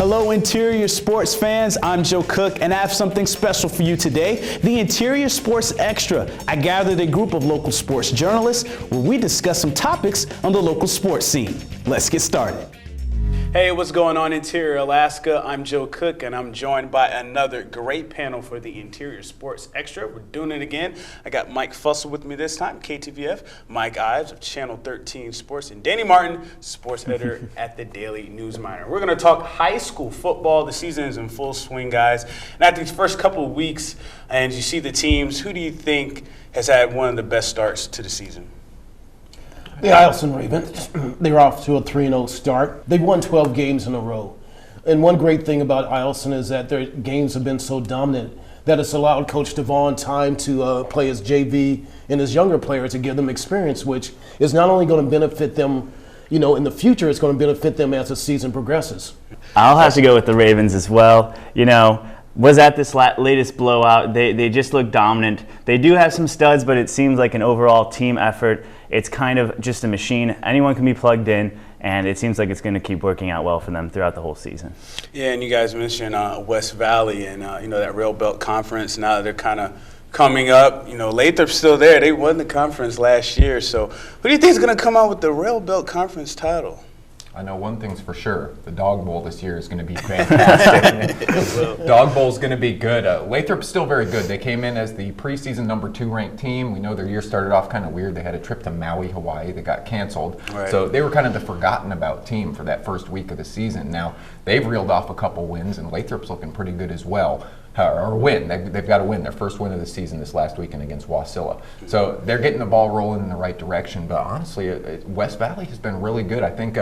Hello, Interior Sports fans. I'm Joe Cook, and I have something special for you today, the Interior Sports Extra. I gathered a group of local sports journalists where we discuss some topics on the local sports scene. Let's get started. Hey, what's going on, Interior Alaska? I'm Joe Cook, and I'm joined by another great panel for the Interior Sports Extra. We're doing it again. I got Mike Fussel with me this time, KTVF, Mike Ives of Channel 13 Sports, and Danny Martin, sports editor at the Daily Newsminer. We're going to talk high school football. The season is in full swing, guys. And after these first couple of weeks, and you see the teams, who do you think has had one of the best starts to the season? The Iveson Ravens, they're off to a 3-0 start. They've won 12 games in a row. And one great thing about Iveson is that their games have been so dominant that it's allowed Coach Devon time to play his JV and his younger players to give them experience, which is not only going to benefit them, in the future, it's going to benefit them as the season progresses. I'll have to go with the Ravens as well. Was at this latest blowout. They just look dominant. They do have some studs, but it seems like an overall team effort. It's kind of just a machine. Anyone can be plugged in, and it seems like it's going to keep working out well for them throughout the whole season. Yeah, and you guys mentioned West Valley and, that Rail Belt Conference. Now that they're kind of coming up, Lathrop's still there. They won the conference last year. So who do you think is going to come out with the Rail Belt Conference title? I know one thing's for sure. The Dog Bowl this year is going to be fantastic. Dog Bowl's going to be good. Lathrop's still very good. They came in as the preseason number 2 ranked team. We know their year started off kind of weird. They had a trip to Maui, Hawaii that got canceled. Right. So they were kind of the forgotten about team for that first week of the season. Now they've reeled off a couple wins, and Lathrop's looking pretty good as well. Or win. They've got to win their first win of the season this last weekend against Wasilla. So they're getting the ball rolling in the right direction. But honestly, West Valley has been really good. I think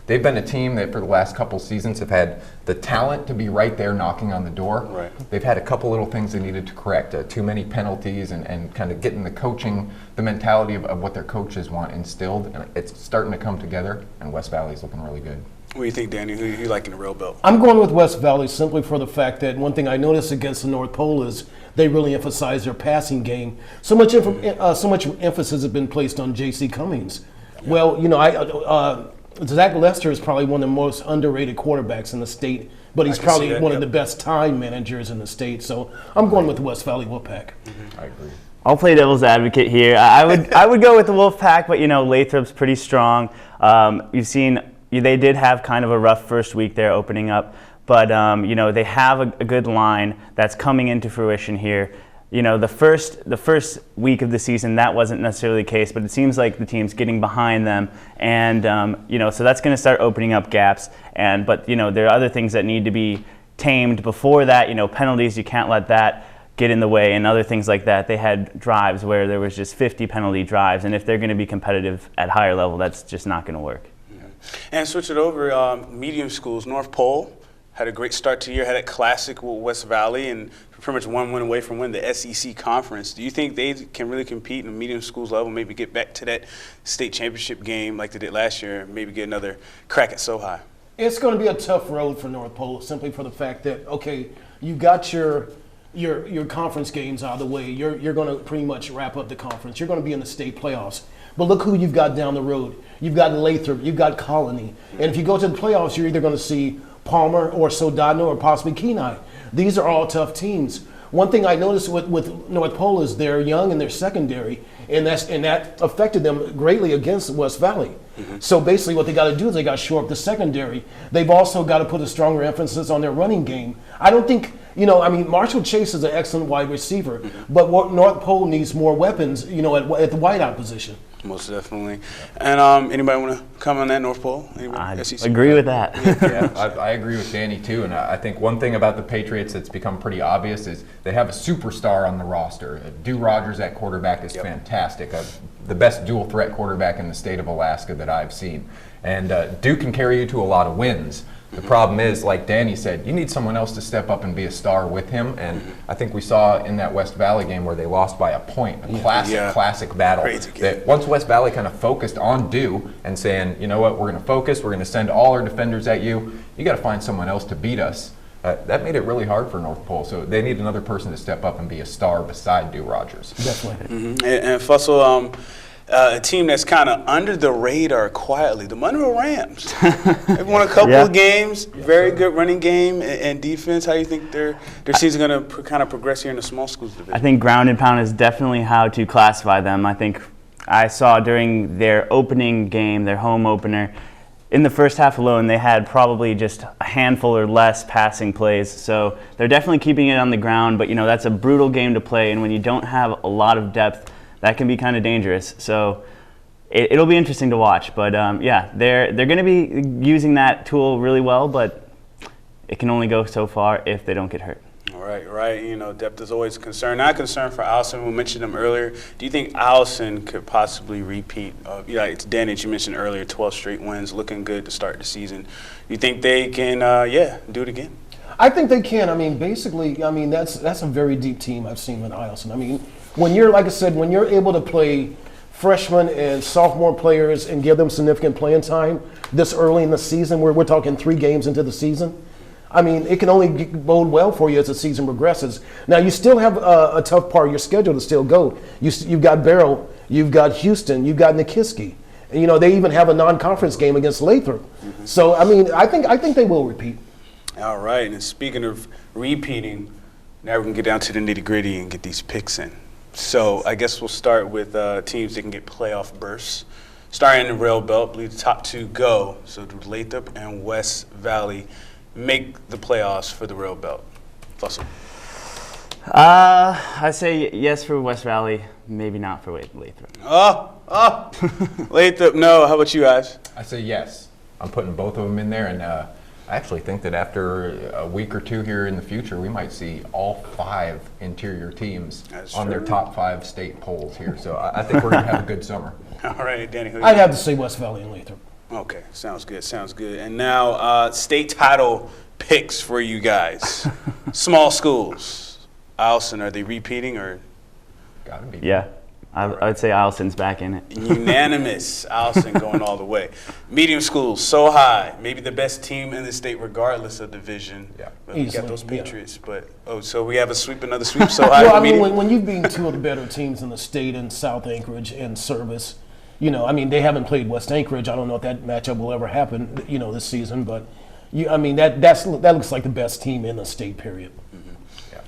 they've been a team that for the last couple seasons have had the talent to be right there knocking on the door. Right. They've had a couple little things they needed to correct. Too many penalties and kind of getting the mentality of what their coaches want instilled. And it's starting to come together, and West Valley's looking really good. What do you think, Danny? Who you like in the Rail Belt? I'm going with West Valley simply for the fact that one thing I noticed against the North Pole is they really emphasize their passing game. So much emphasis has been placed on J.C. Cummings. Yeah. Well, Zach Lester is probably one of the most underrated quarterbacks in the state, but he's probably one of the best time managers in the state. So I'm going with the West Valley Wolfpack. Mm-hmm. I agree. I'll play devil's advocate here. I would go with the Wolfpack, but Lathrop's pretty strong. You've seen they did have kind of a rough first week there opening up, but they have a good line that's coming into fruition here. The first week of the season, that wasn't necessarily the case, but it seems like the team's getting behind them, and so that's going to start opening up gaps. But there are other things that need to be tamed before that. Penalties, you can't let that get in the way, and other things like that. They had drives where there was just 50 penalty drives, and if they're going to be competitive at higher level, that's just not going to work. And switch it over, medium schools. North Pole had a great start to the year, had a classic with West Valley, and pretty much one win away from winning the SEC conference. Do you think they can really compete in the medium schools level, maybe get back to that state championship game like they did last year, maybe get another crack at so high? It's going to be a tough road for North Pole simply for the fact that, okay, you got your conference games out of the way. You're going to pretty much wrap up the conference. You're going to be in the state playoffs. But look who you've got down the road. You've got Lathrop, you've got Colony. And if you go to the playoffs, you're either going to see Palmer or Soldado or possibly Kenai. These are all tough teams. One thing I noticed with North Pole is they're young and they're secondary, and that affected them greatly against West Valley. Mm-hmm. So basically what they got to do is they got to shore up the secondary. They've also got to put a stronger emphasis on their running game. I don't think, Marshall Chase is an excellent wide receiver, mm-hmm. but North Pole needs more weapons, at the wideout position. Most definitely. And anybody want to comment on that, North Pole? I agree with that. Yeah, I agree with Danny too. And I think one thing about the Patriots that's become pretty obvious is they have a superstar on the roster. Dew Rogers at quarterback is fantastic. The best dual threat quarterback in the state of Alaska that I've seen. And Dew can carry you to a lot of wins. The problem is, like Danny said, you need someone else to step up and be a star with him. And I think we saw in that West Valley game where they lost by a point, a classic battle. That once West Valley kind of focused on Dew and saying, you know what, we're going to focus, we're going to send all our defenders at you. You got to find someone else to beat us. That made it really hard for North Pole. So they need another person to step up and be a star beside Dew Rogers. Definitely. Mm-hmm. And Fussel, a team that's kind of under the radar quietly, the Monroe Rams. They've won a couple of games, very good running game and defense. How do you think their season going to kind of progress here in the small schools division? I think ground and pound is definitely how to classify them. I think I saw during their opening game, their home opener, in the first half alone, they had probably just a handful or less passing plays. So they're definitely keeping it on the ground, but that's a brutal game to play, and when you don't have a lot of depth, that can be kind of dangerous. So it'll be interesting to watch. But they're going to be using that tool really well, but it can only go so far if they don't get hurt. Right. Depth is always a concern. Not a concern for Allison. We mentioned them earlier. Do you think Allison could possibly repeat? It's Danny, you mentioned earlier, 12 straight wins, looking good to start the season. You think they can, do it again? I think they can. Basically, that's a very deep team I've seen with Allison. When you're, like I said, when you're able to play freshmen and sophomore players and give them significant playing time this early in the season, where we're talking 3 games into the season, it can only bode well for you as the season progresses. Now, you still have a tough part of your schedule to still go. You've got Barrow, you've got Houston, you've got Nikiski. And, they even have a non-conference game against Lathrop. Mm-hmm. So, I think they will repeat. All right, and speaking of repeating, now we can get down to the nitty-gritty and get these picks in. So I guess we'll start with teams that can get playoff berths. Starting in the Rail Belt, I believe the top 2 go. So do Lathrop and West Valley make the playoffs for the Rail Belt? Fussel. I say yes for West Valley, maybe not for Lathrop. Lathrop, no. How about you, Ives? I say yes. I'm putting both of them in there, and I actually think that after a week or 2 here in the future, we might see all 5 interior teams on their top 5 state polls here. So I think we're going to have a good summer. All right, Danny. I'd have to say West Valley and Lathrop. Okay, sounds good. And now state title picks for you guys. Small schools. Allison, are they repeating or? Gotta be. Yeah. I would say Allison's back in it. Unanimous. Allison going all the way. Medium schools, so high. Maybe the best team in the state regardless of division. Yeah. But we got those Patriots. Yeah. But, so we have another sweep so high. Well, when you've been 2 of the better teams in the state in South Anchorage and Service, they haven't played West Anchorage. I don't know if that matchup will ever happen, this season. But, that looks like the best team in the state, period. Mm-hmm. Yeah,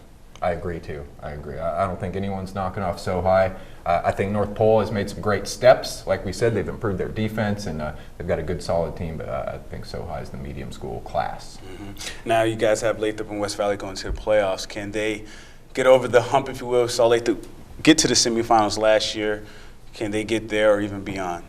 I agree, too. I don't think anyone's knocking off so high. I think North Pole has made some great steps. Like we said, they've improved their defense, and they've got a good, solid team. But I think so high is the medium school class. Mm-hmm. Now you guys have Lathrop and West Valley going to the playoffs. Can they get over the hump, if you will? Saw Lathrop get to the semifinals last year. Can they get there or even beyond?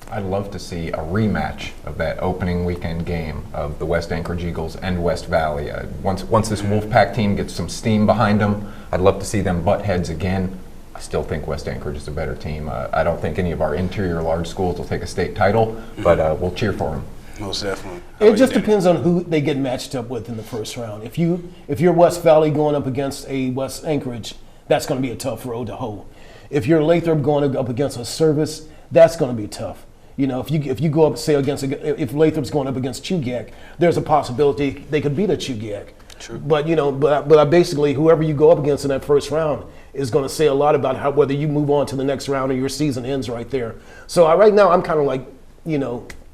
I'd love to see a rematch of that opening weekend game of the West Anchorage Eagles and West Valley. Once this Wolfpack team gets some steam behind them, I'd love to see them butt heads again. I still think West Anchorage is a better team. I don't think any of our interior large schools will take a state title, but we'll cheer for them. Most definitely. It just depends on who they get matched up with in the first round. If you're West Valley going up against a West Anchorage, that's going to be a tough road to hoe. If you're Lathrop going up against a Service, that's going to be tough. If you go up, say, if Lathrop's going up against Chugach, there's a possibility they could beat a Chugach. True. But but basically, whoever you go up against in that first round is going to say a lot about whether you move on to the next round or your season ends right there. So right now, I'm kind of like,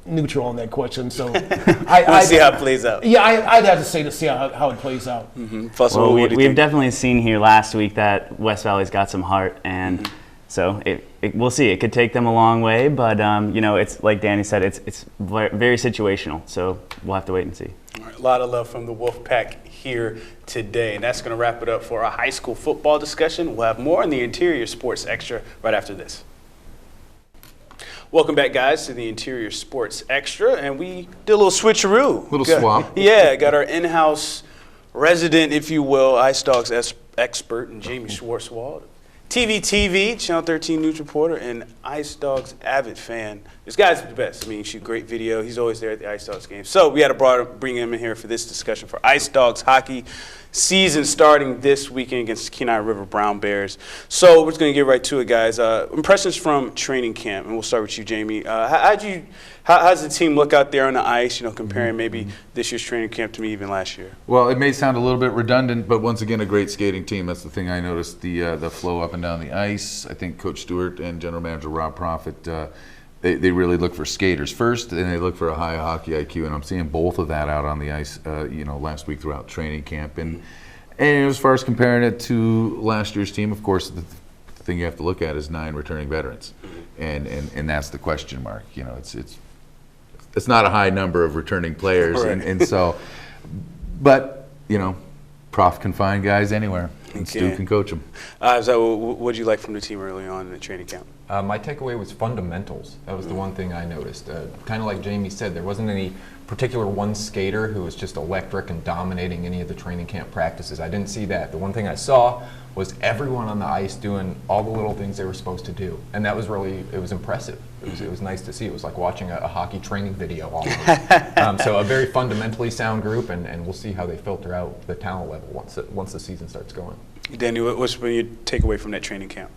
neutral on that question. So we'll see how it plays out. Yeah, I'd have to say to see how it plays out. Mm-hmm. Well, we've definitely seen here last week that West Valley's got some heart, and so we'll see. It could take them a long way, but it's like Danny said, it's very situational. So we'll have to wait and see. All right, a lot of love from the Wolfpack here today, and that's going to wrap it up for our high school football discussion. We'll have more in the Interior Sports Extra right after this. Welcome back, guys, to the Interior Sports Extra, and we did a little switcheroo. Swap. Yeah, got our in-house resident, if you will, Ice Dogs expert, and Jaime Schwartzwald. TVTV, Channel 13 news reporter, and Ice Dogs avid fan. This guy's the best. Shoot great video. He's always there at the Ice Dogs game. So we had to bring him in here for this discussion for Ice Dogs hockey season starting this weekend against the Kenai River Brown Bears. So we're just going to get right to it, guys. Impressions from training camp, and we'll start with you, Jaime. How's the team look out there on the ice, comparing maybe this year's training camp to even last year? Well, it may sound a little bit redundant, but once again, a great skating team. That's the thing I noticed, the flow up and down the ice. I think Coach Stewart and General Manager Rob Profit, they really look for skaters first, and they look for a high hockey IQ, and I'm seeing both of that out on the ice, last week throughout training camp. And as far as comparing it to last year's team, of course, the thing you have to look at is 9 returning veterans, and that's the question mark. It's not a high number of returning players, Right. and so, but Prof can find guys anywhere, and Stu can coach them. So what did you like from the team early on in the training camp? My takeaway was fundamentals. That was the one thing I noticed. Kind of like Jamie said, there wasn't any particular one skater who was just electric and dominating any of the training camp practices. I didn't see that. The one thing I saw was everyone on the ice doing all the little things they were supposed to do. And that was it was impressive. It was nice to see. It was like watching a hockey training video almost. So a very fundamentally sound group, and we'll see how they filter out the talent level once the season starts going. Danny, what's been your takeaway from that training camp?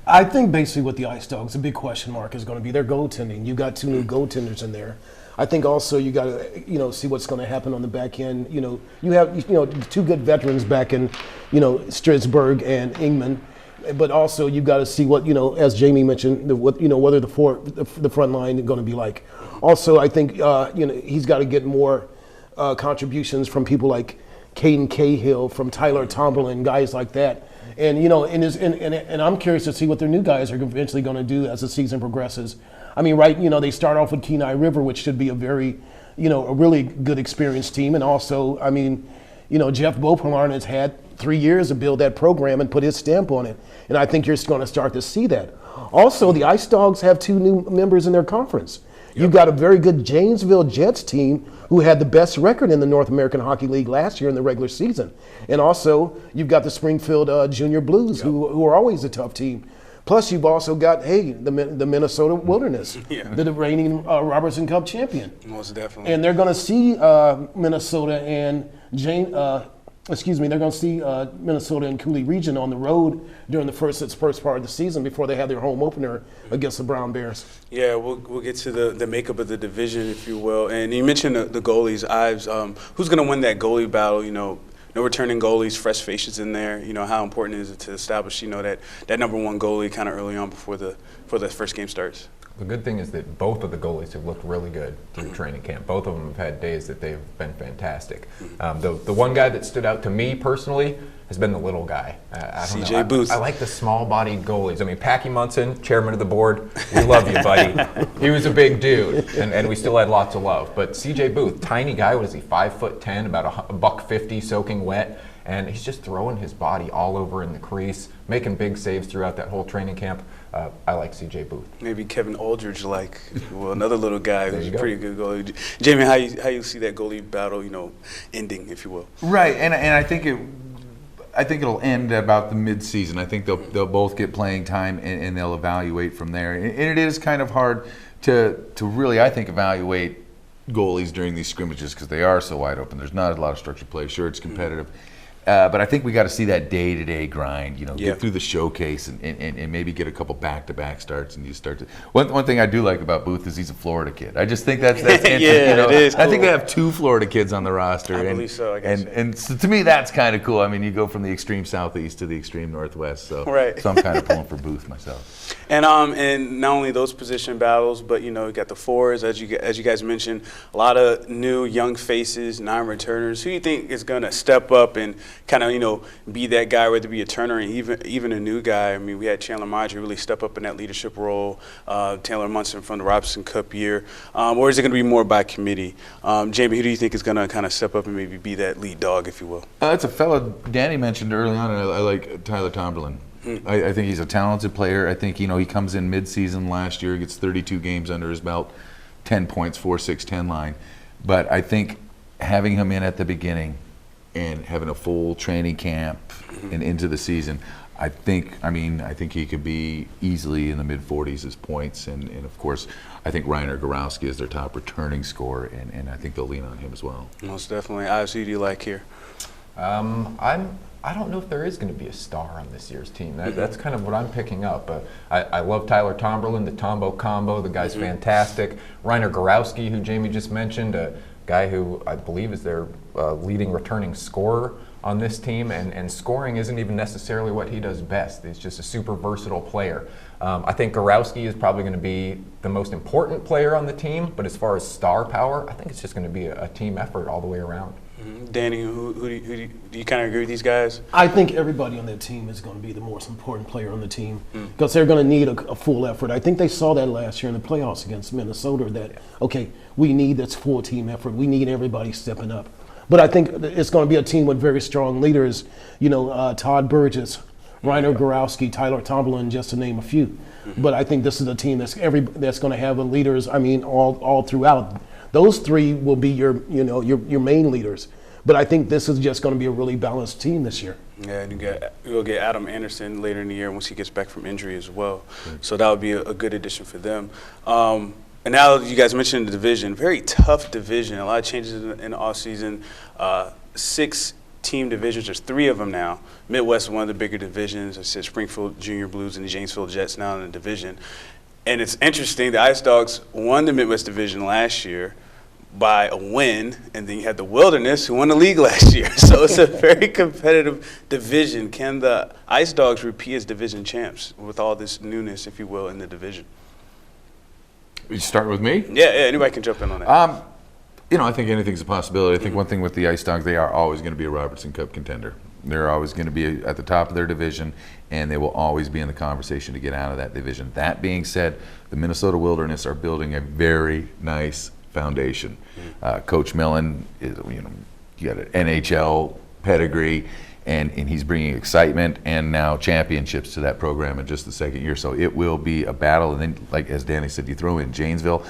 I think basically with the Ice Dogs, a big question mark is going to be their goaltending. You got 2 new goaltenders in there. I think also you got to see what's going to happen on the back end. You have 2 good veterans back in Strasburg and Ingman, but also you got to see what as Jamie mentioned whether the front line is going to be like. Also, I think he's got to get more contributions from people like Caden Cahill, from Tyler Tomberlin, guys like that. And and I'm curious to see what their new guys are eventually going to do as the season progresses. I mean, they start off with Kenai River, which should be a very, a really good experienced team. And also, I mean, Jeff Beauplan has had 3 years to build that program and put his stamp on it. And I think you're going to start to see that. Also, the Ice Dogs have 2 new members in their conference. You've got a very good Janesville Jets team who had the best record in the North American Hockey League last year in the regular season. And also, you've got the Springfield Junior Blues, who are always a tough team. Plus, you've also got, the Minnesota Wilderness, the reigning Robertson Cup champion. Most definitely. And they're going to see Minnesota and they're going to see Minnesota and Cooley Region on the road during the first part of the season before they have their home opener against the Brown Bears. Yeah, we'll get to the makeup of the division, if you will. And you mentioned the goalies, Ives. Who's going to win that goalie battle? No returning goalies, fresh faces in there. How important is it to establish, that number 1 goalie kind of early on before the first game starts? The good thing is that both of the goalies have looked really good through training camp. Both of them have had days that they've been fantastic. The one guy that stood out to me personally has been the little guy. CJ Booth. I like the small-bodied goalies. I mean, Packy Munson, chairman of the board, we love you, buddy. He was a big dude, and we still had lots of love. But CJ Booth, tiny guy, what is he, 5'10", about $150, soaking wet, and he's just throwing his body all over in the crease, making big saves throughout that whole training camp. I like CJ Booth. Maybe Kevin Aldridge, another little guy who's a pretty good goalie. Jamie, how you see that goalie battle, ending, if you will? Right, and I think it'll end about the mid-season. I think they'll both get playing time, and they'll evaluate from there. And it is kind of hard to really, I think, evaluate goalies during these scrimmages because they are so wide open. There's not a lot of structured play. Sure, it's competitive. But I think we got to see that day-to-day grind, get through the showcase and maybe get a couple back-to-back starts, and you start to. One thing I do like about Booth is he's a Florida kid. I just think that's interesting. It is cool. I think they have 2 Florida kids on the roster. I believe so, I guess. And so to me, that's kind of cool. I mean, you go from the extreme southeast to the extreme northwest, so I'm kind of pulling for Booth myself. And not only those position battles, but you got the forwards, as you guys mentioned, a lot of new young faces, non-returners. Who do you think is going to step up and kind of be that guy, whether it be a turner and even a new guy? I mean, we had Chandler Marjorie really step up in that leadership role. Taylor Munson from the Robertson Cup year, or is it going to be more by committee? Jamie, who do you think is going to kind of step up and maybe be that lead dog, if you will? That's a fellow Danny mentioned early on, and I like Tyler Tomberlin. I think he's a talented player. I think, he comes in mid-season last year, gets 32 games under his belt, 10 points, 4-6-10 line. But I think having him in at the beginning and having a full training camp and into the season, I think he could be easily in the mid-40s as points. And of course, I think Reiner Gorowski is their top returning scorer, and I think they'll lean on him as well. Most definitely. Ives, who do you like here? I don't know if there is going to be a star on this year's team. That's kind of what I'm picking up. I love Tyler Tomberlin, the Tombo combo. The guy's fantastic. Reiner Gorowski, who Jamie just mentioned, a guy who I believe is their leading returning scorer on this team, and scoring isn't even necessarily what he does best. He's just a super versatile player. I think Gorowski is probably going to be the most important player on the team, but as far as star power, I think it's just going to be a team effort all the way around. Danny, who do you kind of agree with these guys? I think everybody on that team is going to be the most important player on the team because they're going to need a full effort. I think they saw that last year in the playoffs against Minnesota that, okay, we need this full team effort. We need everybody stepping up. But I think it's going to be a team with very strong leaders, Todd Burgess, Reiner Gorowski, Tyler Tomlin, just to name a few. But I think this is a team that's going to have leaders, all throughout. Those three will be your main leaders. But I think this is just going to be a really balanced team this year. Yeah, and you'll get Adam Anderson later in the year once he gets back from injury as well. So that would be a good addition for them. And now you guys mentioned the division, very tough division. A lot of changes in the offseason. 6-team divisions. There's 3 of them now. Midwest is one of the bigger divisions. I said Springfield Junior Blues and the Janesville Jets now in the division. And it's interesting, the Ice Dogs won the Midwest division last year by a win, and then you had the Wilderness who won the league last year. So it's a very competitive division. Can the Ice Dogs repeat as division champs with all this newness, if you will, in the division? You start with me? Yeah, anybody can jump in on that. I think anything's a possibility. I think one thing with the Ice Dogs, they are always going to be a Robertson Cup contender. They're always going to be at the top of their division, and they will always be in the conversation to get out of that division. That being said, the Minnesota Wilderness are building a very nice foundation. Coach Millen is, you got an NHL pedigree, and he's bringing excitement and now championships to that program in just the second year. So it will be a battle. And then, like as Danny said, you throw in Janesville,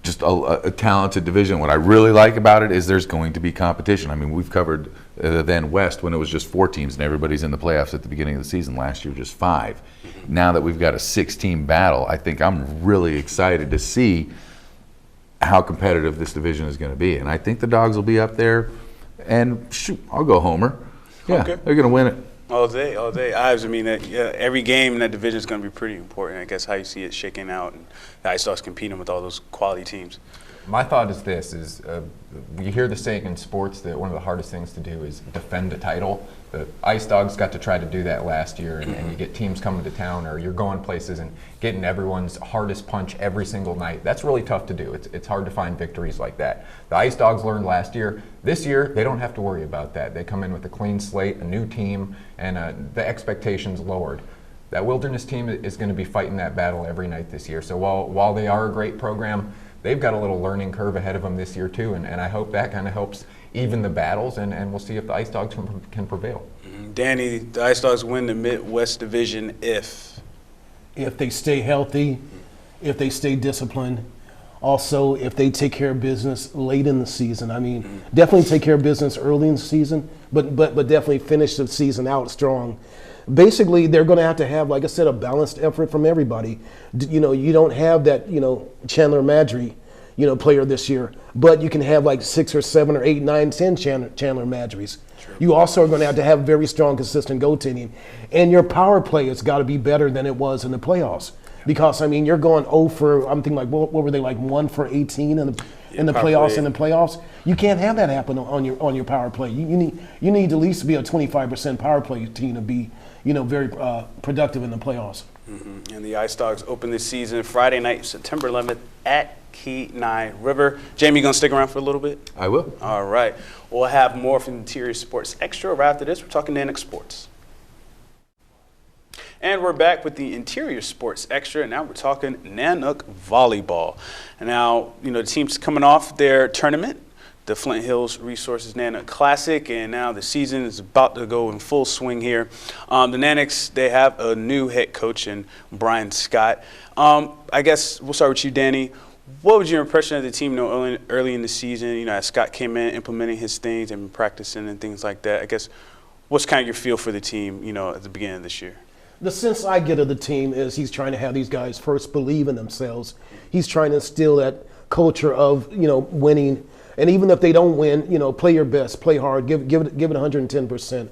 just a talented division. What I really like about it is there's going to be competition. I mean, we've covered then West when it was just 4 teams and everybody's in the playoffs at the beginning of the season. Last year, just 5. Now that we've got a 6-team battle, I think I'm really excited to see how competitive this division is going to be. And I think the Dogs will be up there. And shoot, I'll go Homer. Yeah, okay. They're going to win it. All day. Ives, every game in that division is going to be pretty important. I guess how you see it shaking out and the Ice Dogs competing with all those quality teams. My thought is this, you hear the saying in sports that one of the hardest things to do is defend a title. The Ice Dogs got to try to do that last year, and you get teams coming to town or you're going places and getting everyone's hardest punch every single night. That's really tough to do. It's hard to find victories like that. The Ice Dogs learned last year. This year, they don't have to worry about that. They come in with a clean slate, a new team, and the expectations lowered. That Wilderness team is going to be fighting that battle every night this year. So while they are a great program, they've got a little learning curve ahead of them this year too, and I hope that kind of helps even the battles, and we'll see if the Ice Dogs can prevail. Danny, the Ice Dogs win the Midwest Division if they stay healthy, if they stay disciplined, also if they take care of business late in the season. Definitely take care of business early in the season, but definitely finish the season out strong. Basically, they're going to have, like I said, a balanced effort from everybody. You don't have that, Chandler Madry, player this year, but you can have like 6 or 7 or 8, 9, 10 Chandler Madrys. True. You also are going to have very strong, consistent goaltending, and your power play has got to be better than it was in the playoffs. Because you're going 0 for, I'm thinking like, what were they, like 1 for 18 in the playoffs? In the playoffs, you can't have that happen on your power play. You need to at least be a 25% power play team to be very productive in the playoffs. And the Ice Dogs open this season Friday night, September 11th at Kenai River. Jamie, you going to stick around for a little bit? I will. All right. We'll have more from Interior Sports Extra. Right after this, we're talking Nanook Sports. And we're back with the Interior Sports Extra, and now we're talking Nanook volleyball. And now, the team's coming off their tournament, the Flint Hills Resources Nanook Classic, and now the season is about to go in full swing here. The Nanooks, they have a new head coach in Brian Scott. I guess we'll start with you, Danny. What was your impression of the team early in the season? As Scott came in implementing his things and practicing and things like that. I guess what's kind of your feel for the team, at the beginning of this year? The sense I get of the team is he's trying to have these guys first believe in themselves. He's trying to instill that culture of, winning. And even if they don't win, play your best, play hard, give it 110%.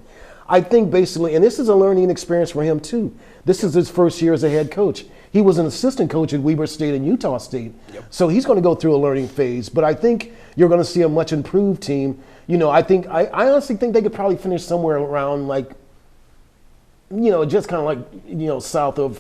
I think basically, and this is a learning experience for him too. This is his first year as a head coach. he was an assistant coach at Weber State and Utah State. So he's going to go through a learning phase. But I think you're going to see a much improved team. You know, I honestly think they could probably finish somewhere around like, you know, just kind of like, you know, south of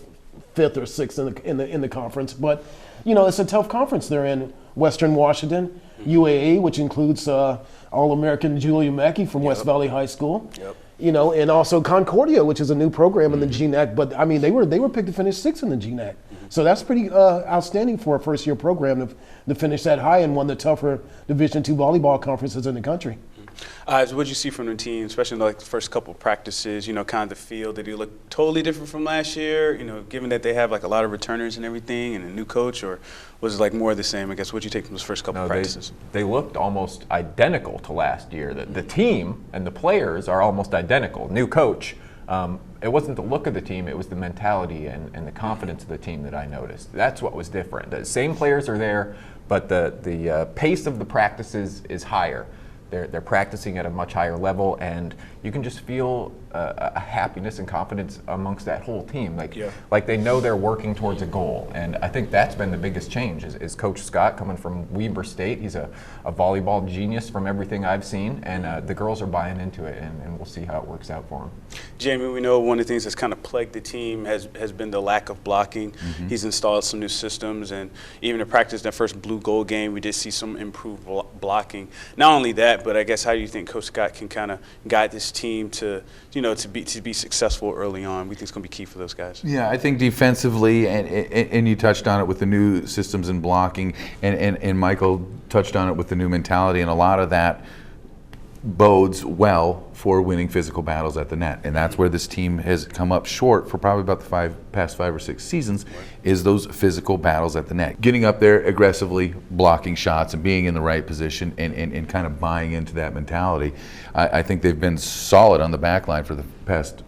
5th or 6th in the conference. But, you know, it's a tough conference. They're in Western Washington, UAA, which includes All-American Julia Mackey from West Valley High School. You know, and also Concordia, which is a new program in the GNAC. But I mean, they were picked to finish 6th in the GNAC. So that's pretty outstanding for a first-year program to finish that high in one of the tougher Division II volleyball conferences in the country. So what did you see from the team, especially in like the first couple of practices, you know, kind of the field? Did he look totally different from last year, you know, given that they have like a lot of returners and everything and a new coach, or was it like more of the same? I guess, what did you take from those first couple of practices? They looked almost identical to last year. The team and the players are almost identical. New coach. It wasn't the look of the team, it was the mentality and the confidence of the team that I noticed. That's what was different. The same players are there, but the pace of the practices is higher. They're practicing at a much higher level, and you can just feel a happiness and confidence amongst that whole team. Like they know they're working towards a goal, and I think that's been the biggest change is Coach Scott coming from Weber State. He's a volleyball genius from everything I've seen, and the girls are buying into it, and we'll see how it works out for them. Jamie, we know one of the things that's kind of plagued the team has been the lack of blocking. He's installed some new systems, and even in practice, that first blue gold game, we did see some improved blocking. Not only that, but I guess how do you think Coach Scott can kind of guide this team to, you know, to be successful early on? We think it's going to be key for those guys. Yeah, I think defensively, and you touched on it with the new systems and blocking, and Michael touched on it with the new mentality, and a lot of that bodes well for winning physical battles at the net, and that's where this team has come up short for probably about the past 5 or 6 seasons, is those physical battles at the net. Getting up there aggressively, blocking shots, and being in the right position, and kind of buying into that mentality. I think they've been solid on the back line for the past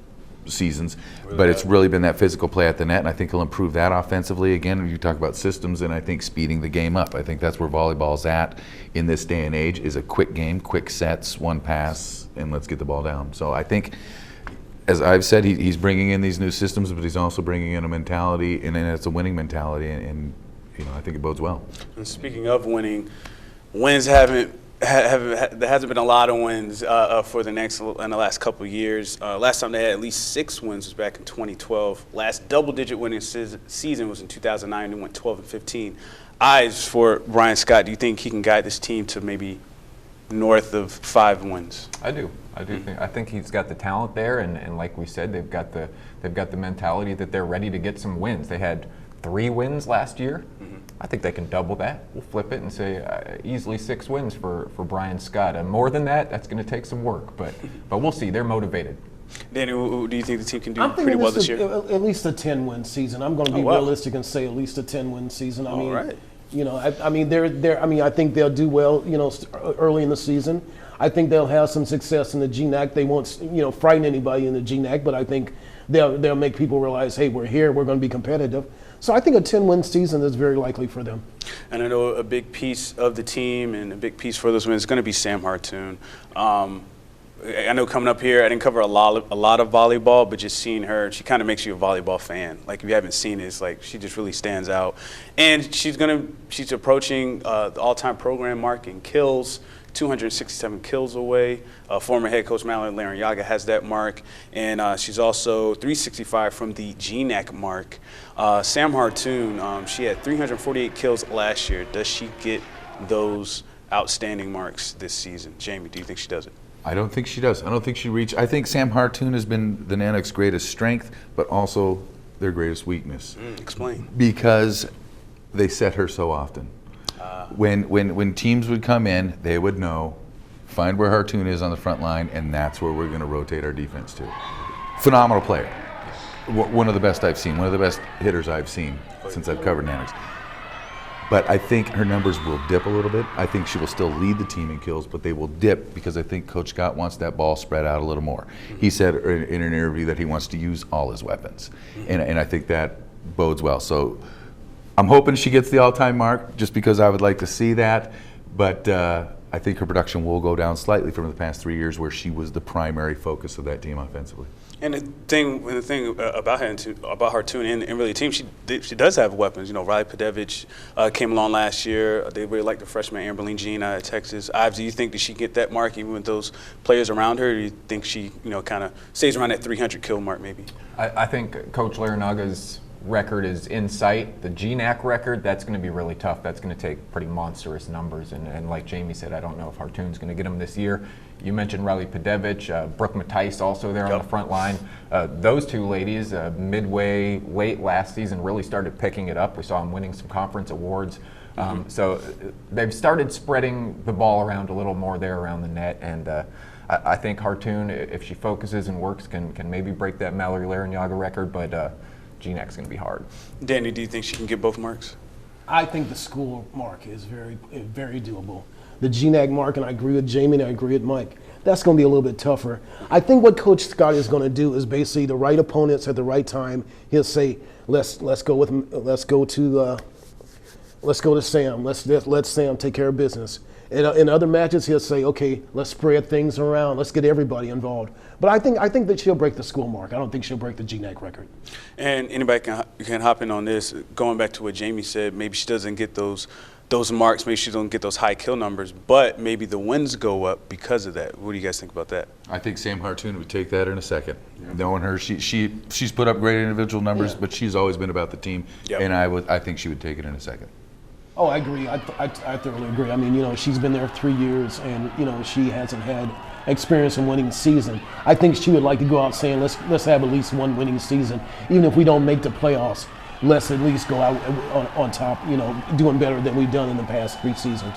seasons, but it's really been that physical play at the net, and I think he'll improve that offensively. Again, you talk about systems, and I think speeding the game up. I think that's where volleyball's at in this day and age, is a quick game, quick sets, one pass, and let's get the ball down. So I think, as I've said, he's bringing in these new systems, but he's also bringing in a mentality, and it's a winning mentality, and you know, I think it bodes well. And speaking of winning, wins there hasn't been a lot of wins for the last couple of years. Last time they had at least 6 wins was back in 2012. Last double-digit winning season was in 2009. They went 12-15. Ives for Brian Scott. Do you think he can guide this team to maybe north of 5 wins? I do I think he's got the talent there, and like we said, they've got the mentality that they're ready to get some wins. They had 3 wins last year. I think they can double that. We'll flip it and say easily 6 wins for Brian Scott. And more than that, that's going to take some work, but we'll see. They're motivated. Danny, do you think the team can do I'm pretty well this year? At least a 10-win season. I'm going to be realistic and say at least a 10-win season. I mean, you know, I mean, I think they'll do well, you know, early in the season. I think they'll have some success in the GNAC. They won't, you know, frighten anybody in the GNAC, but I think they'll make people realize, hey, we're here, we're going to be competitive. So I think a 10-win season is very likely for them. And I know a big piece of the team and a big piece for those wins is going to be Sam Hartoon. I know coming up here, I didn't cover a lot of volleyball, but just seeing her, she kind of makes you a volleyball fan. Like, if you haven't seen it, it's like she just really stands out. And she's approaching the all-time program mark in kills. 267 kills away. Former head coach Mallory Larrañaga has that mark, and she's also 365 from the GNAC mark. Sam Hartoon, she had 348 kills last year. Does she get those outstanding marks this season? Jamie, do you think she does it? I don't think she does. I don't think she reached. I think Sam Hartoon has been the Nanook's greatest strength, but also their greatest weakness. Explain. Because they set her so often. When teams would come in, they would know, find where Hartoon is on the front line, and that's where we're going to rotate our defense to. Phenomenal player. One of the best I've seen, one of the best hitters I've seen since I've covered Nanooks. But I think her numbers will dip a little bit. I think she will still lead the team in kills, but they will dip because I think Coach Scott wants that ball spread out a little more. He said in an interview that he wants to use all his weapons, and I think that bodes well. So I'm hoping she gets the all-time mark just because I would like to see that, but I think her production will go down slightly from the past 3 years where she was the primary focus of that team offensively. And the thing about her too, and really the team, she does have weapons. You know, Riley Padevich came along last year. They really like the freshman Amberlyn Jean out of Texas. Ives, do you think that she get that mark even with those players around her? Or do you think she, kind of stays around that 300 kill mark maybe? I think Coach Laranaga's record is in sight. The GNAC record, that's going to be really tough. That's going to take pretty monstrous numbers. And like Jamie said, I don't know if Hartoon's going to get them this year. You mentioned Riley Padevich, Brooke Matisse also there on the front line. Those two ladies, midway late last season, really started picking it up. We saw them winning some conference awards. So they've started spreading the ball around a little more there around the net. And I think Hartoon, if she focuses and works, can maybe break that Mallory Laranaga record. But GNAC's going to be hard. Danny, do you think she can get both marks? I think the school mark is very, very doable. The GNAC mark, and I agree with Jamie and I agree with Mike, that's going to be a little bit tougher. I think what Coach Scott is going to do is basically the right opponents at the right time. He'll say, let's go to Sam. Let Sam take care of business. In other matches, he'll say, okay, let's spread things around. Let's get everybody involved. But I think that she'll break the school mark. I don't think she'll break the GNAC record. And anybody can hop in on this. Going back to what Jamie said, maybe she doesn't get those marks. Maybe she doesn't get those high kill numbers, but maybe the wins go up because of that. What do you guys think about that? I think Sam Hartoon would take that in a second. Knowing her, she's put up great individual numbers, but she's always been about the team, and I think she would take it in a second. Oh, I agree. I thoroughly agree. I mean, she's been there 3 years, and she hasn't had experience in winning season. I think she would like to go out saying, let's have at least one winning season, even if we don't make the playoffs. Let's at least go out on top, doing better than we've done in the past 3 seasons.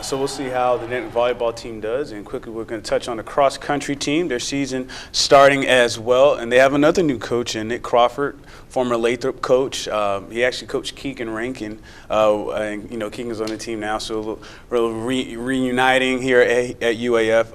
So we'll see how the Nanook volleyball team does. And quickly, we're going to touch on the cross-country team. Their season starting as well. And they have another new coach in Nick Crawford, former Lathrop coach. He actually coached Keegan Rankin. And, Keegan's on the team now, so reuniting here at UAF.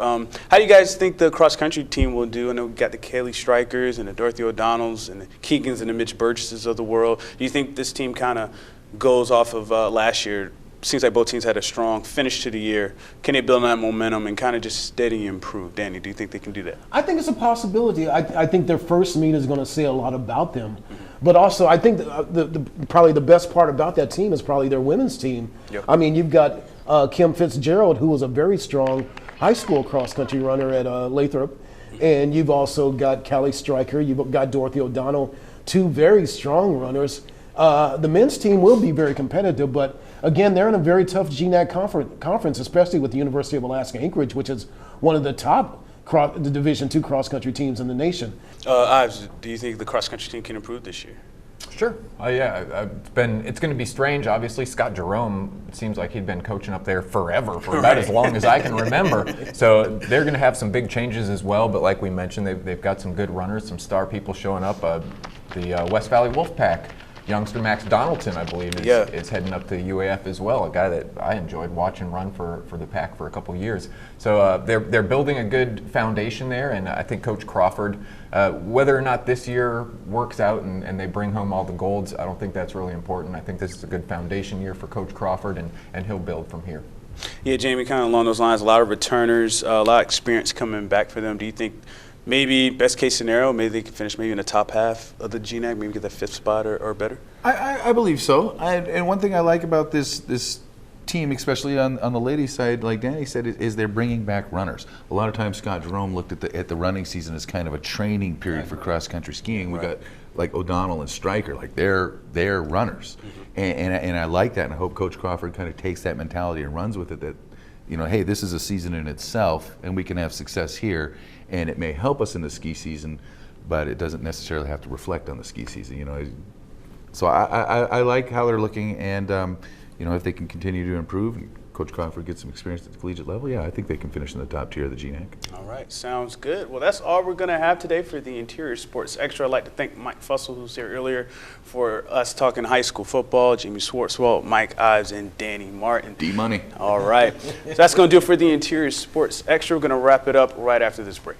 How do you guys think the cross-country team will do? I know we've got the Kaylee Strikers and the Dorothy O'Donnells and the Keegans and the Mitch Burgesses of the world. Do you think this team kind of goes off of last year? Seems like both teams had a strong finish to the year. Can they build on that momentum and kind of just steady improve? Danny, do you think they can do that? I think it's a possibility. I think their first meet is going to say a lot about them. But also, I think probably the best part about that team is probably their women's team. Yep. I mean, you've got Kim Fitzgerald, who was a very strong high school cross-country runner at Lathrop. And you've also got Callie Stryker. You've got Dorothy O'Donnell, 2 very strong runners. The men's team will be very competitive, but again, they're in a very tough GNAC conference, especially with the University of Alaska Anchorage, which is one of the top the Division II cross-country teams in the nation. Ives, do you think the cross-country team can improve this year? Sure. Yeah. It's going to be strange. Obviously, Scott Jerome, it seems like he'd been coaching up there forever, for about as long as I can remember. So they're going to have some big changes as well. But like we mentioned, they've got some good runners, some star people showing up. The West Valley Wolfpack. Youngster Max Donaldson, I believe, is heading up to UAF as well, a guy that I enjoyed watching run for the Pack for a couple of years. So they're building a good foundation there, and I think Coach Crawford, whether or not this year works out and they bring home all the golds, I don't think that's really important. I think this is a good foundation year for Coach Crawford, and he'll build from here. Yeah, Jamie, kind of along those lines, a lot of returners, a lot of experience coming back for them. Do you think maybe best case scenario, maybe they can finish maybe in the top half of the GNAC, maybe get that 5th spot or better? I believe so. And one thing I like about this team, especially on the ladies' side, like Danny said, is they're bringing back runners. A lot of times Scott Jerome looked at the running season as kind of a training period for cross-country skiing. We got like O'Donnell and Stryker, like they're runners. And I like that, and I hope Coach Crawford kind of takes that mentality and runs with it, that, hey, this is a season in itself, and we can have success here, and it may help us in the ski season, but it doesn't necessarily have to reflect on the ski season. So I like how they're looking, and if they can continue to improve and Coach Crawford gets some experience at the collegiate level, yeah, I think they can finish in the top tier of the GNAC. All right, sounds good. Well, that's all we're going to have today for the Interior Sports Extra. I'd like to thank Mike Fussel, who was here earlier, for us talking high school football, Jaime Schwartzwald, Mike Ives, and Danny Martin. D-Money. All right. So that's going to do it for the Interior Sports Extra. We're going to wrap it up right after this break.